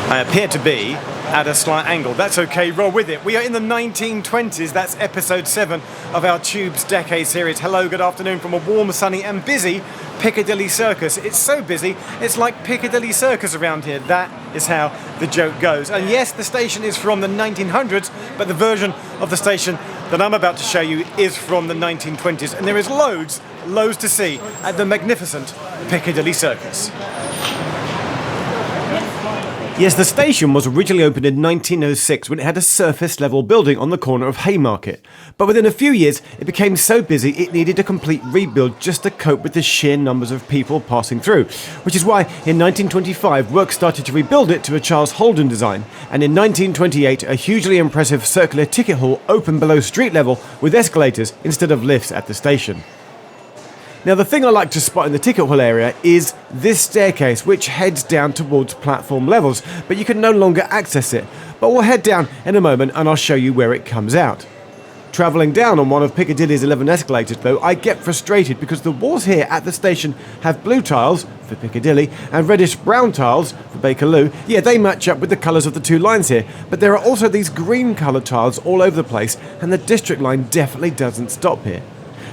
I appear to be at a slight angle. That's okay, roll with it. We are in the 1920s. That's episode 7 of our Tubes Decade series. Hello, good afternoon from a warm, sunny and busy Piccadilly Circus. It's so busy, it's like Piccadilly Circus around here. That is how the joke goes. And yes, the station is from the 1900s, but the version of the station that I'm about to show you is from the 1920s. And there is loads to see at the magnificent Piccadilly Circus. Yes, the station was originally opened in 1906 when it had a surface-level building on the corner of Haymarket. But within a few years, it became so busy it needed a complete rebuild just to cope with the sheer numbers of people passing through. Which is why, in 1925, work started to rebuild it to a Charles Holden design. And in 1928, a hugely impressive circular ticket hall opened below street level with escalators instead of lifts at the station. Now, the thing I like to spot in the ticket hall area is this staircase, which heads down towards platform levels, but you can no longer access it. But we'll head down in a moment and I'll show you where it comes out. Travelling down on one of Piccadilly's 11 escalators, though, I get frustrated because the walls here at the station have blue tiles for Piccadilly and reddish-brown tiles for Bakerloo. Yeah, they match up with the colours of the two lines here, but there are also these green-coloured tiles all over the place, and the district line definitely doesn't stop here.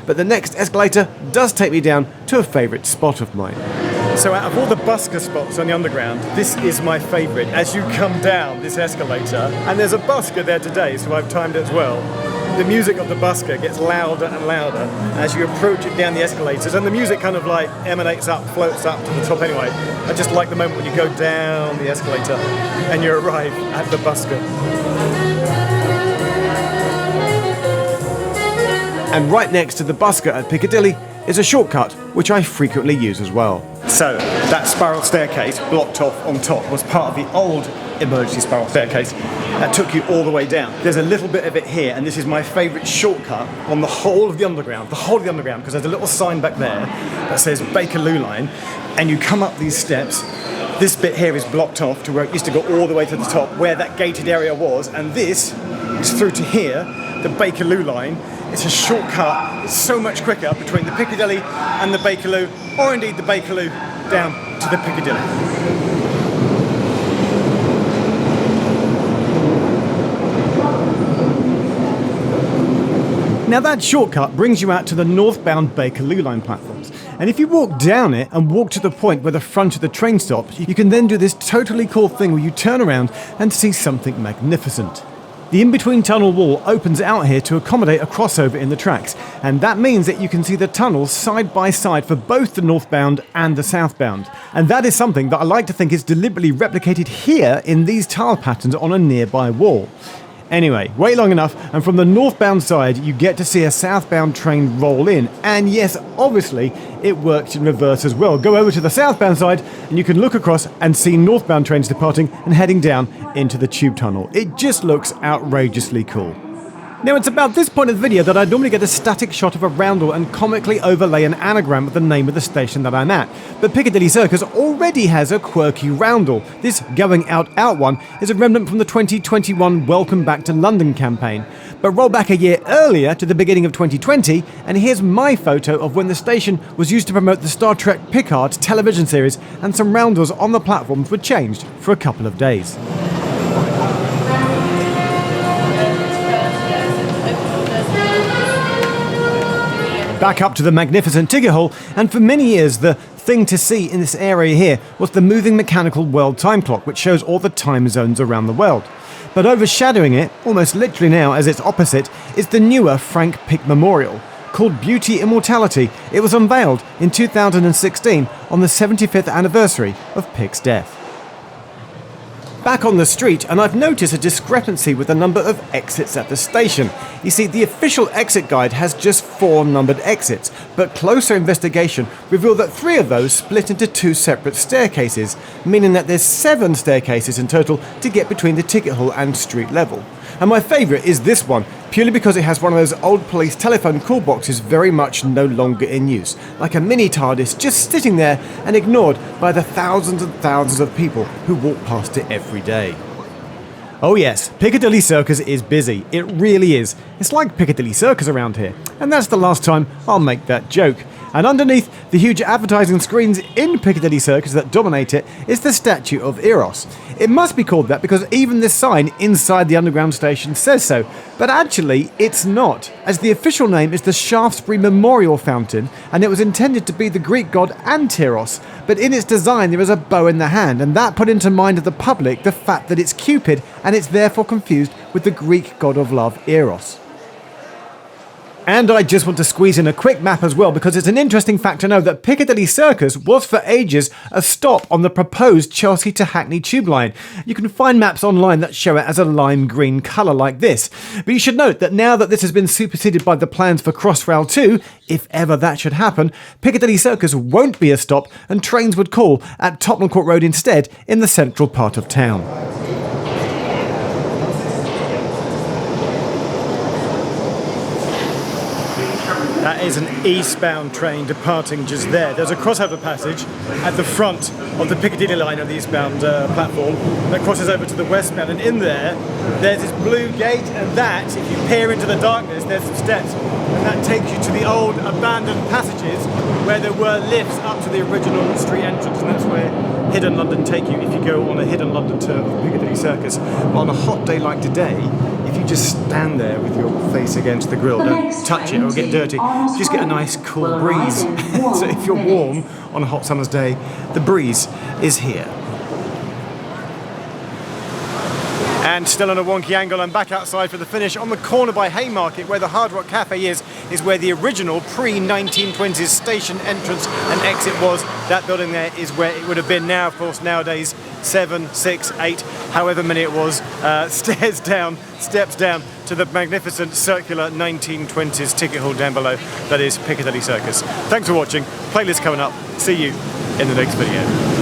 But the next escalator does take me down to a favourite spot of mine. So out of all the busker spots on the underground, this is my favourite. As you come down this escalator, and there's a busker there today, so I've timed it as well. The music of the busker gets louder and louder as you approach it down the escalators, and the music kind of like emanates up, floats up to the top anyway. I just like the moment when you go down the escalator and you arrive at the busker. And right next to the busker at Piccadilly is a shortcut, which I frequently use as well. So, that spiral staircase blocked off on top was part of the old emergency spiral staircase that took you all the way down. There's a little bit of it here, and this is my favourite shortcut on the whole of the underground, because there's a little sign back there that says Bakerloo line, and you come up these steps. This bit here is blocked off to where it used to go all the way to the top, where that gated area was, and this is through to here, the Bakerloo line. It's a shortcut, it's so much quicker between the Piccadilly and the Bakerloo, or indeed the Bakerloo down to the Piccadilly. Now that shortcut brings you out to the northbound Bakerloo line platforms. And if you walk down it and walk to the point where the front of the train stops, you can then do this totally cool thing where you turn around and see something magnificent. The in-between tunnel wall opens out here to accommodate a crossover in the tracks, and that means that you can see the tunnels side by side for both the northbound and the southbound. And that is something that I like to think is deliberately replicated here in these tile patterns on a nearby wall. Anyway, wait long enough, and from the northbound side, you get to see a southbound train roll in. And yes, obviously, it works in reverse as well. Go over to the southbound side, and you can look across and see northbound trains departing and heading down into the tube tunnel. It just looks outrageously cool. Now, it's about this point of the video that I normally get a static shot of a roundel and comically overlay an anagram with the name of the station that I'm at. But Piccadilly Circus already has a quirky roundel. This going out one is a remnant from the 2021 Welcome Back to London campaign. But roll back a year earlier to the beginning of 2020, and here's my photo of when the station was used to promote the Star Trek Picard television series, and some roundels on the platforms were changed for a couple of days. Back up to the magnificent ticket hall, and for many years the thing to see in this area here was the moving mechanical world time clock, which shows all the time zones around the world. But overshadowing it, almost literally now as its opposite, is the newer Frank Pick Memorial. Called Beauty Immortality, it was unveiled in 2016 on the 75th anniversary of Pick's death. Back on the street, and I've noticed a discrepancy with the number of exits at the station. You see, the official exit guide has just 4 numbered exits, but closer investigation revealed that 3 of those split into 2 separate staircases, meaning that there's 7 staircases in total to get between the ticket hall and street level. And my favourite is this one, purely because it has one of those old police telephone call boxes very much no longer in use, like a mini TARDIS just sitting there and ignored by the thousands and thousands of people who walk past it every day. Oh yes, Piccadilly Circus is busy. It really is. It's like Piccadilly Circus around here. And that's the last time I'll make that joke. And underneath the huge advertising screens in Piccadilly Circus that dominate it is the statue of Eros. It must be called that because even this sign inside the underground station says so, but actually it's not, as the official name is the Shaftesbury Memorial Fountain, and it was intended to be the Greek god Anteros, but in its design there is a bow in the hand, and that put into mind of the public the fact that it's Cupid, and it's therefore confused with the Greek god of love Eros. And I just want to squeeze in a quick map as well, because it's an interesting fact to know that Piccadilly Circus was for ages a stop on the proposed Chelsea to Hackney tube line. You can find maps online that show it as a lime green colour like this. But you should note that now that this has been superseded by the plans for Crossrail 2, if ever that should happen, Piccadilly Circus won't be a stop and trains would call at Tottenham Court Road instead in the central part of town. That is an eastbound train departing just there. There's a crossover passage at the front of the Piccadilly line of the eastbound platform that crosses over to the westbound, and in there's this blue gate, and that, if you peer into the darkness, there's some steps, and that takes you to the old abandoned passages where there were lifts up to the original street entrance, and that's where Hidden London take you if you go on a Hidden London tour of Piccadilly Circus. But on a hot day like today, if you just stand there with your face against the grille, don't touch it or get dirty, just get a nice cool breeze. So if you're warm on a hot summer's day, the breeze is here. And still on a wonky angle, I'm back outside for the finish. On the corner by Haymarket, where the Hard Rock Cafe is where the original pre-1920s station entrance and exit was. That building there is where it would have been now. Of course, nowadays, 7, 6, 8, however many it was, steps down to the magnificent circular 1920s ticket hall down below. That is Piccadilly Circus. Thanks for watching. Playlist coming up. See you in the next video.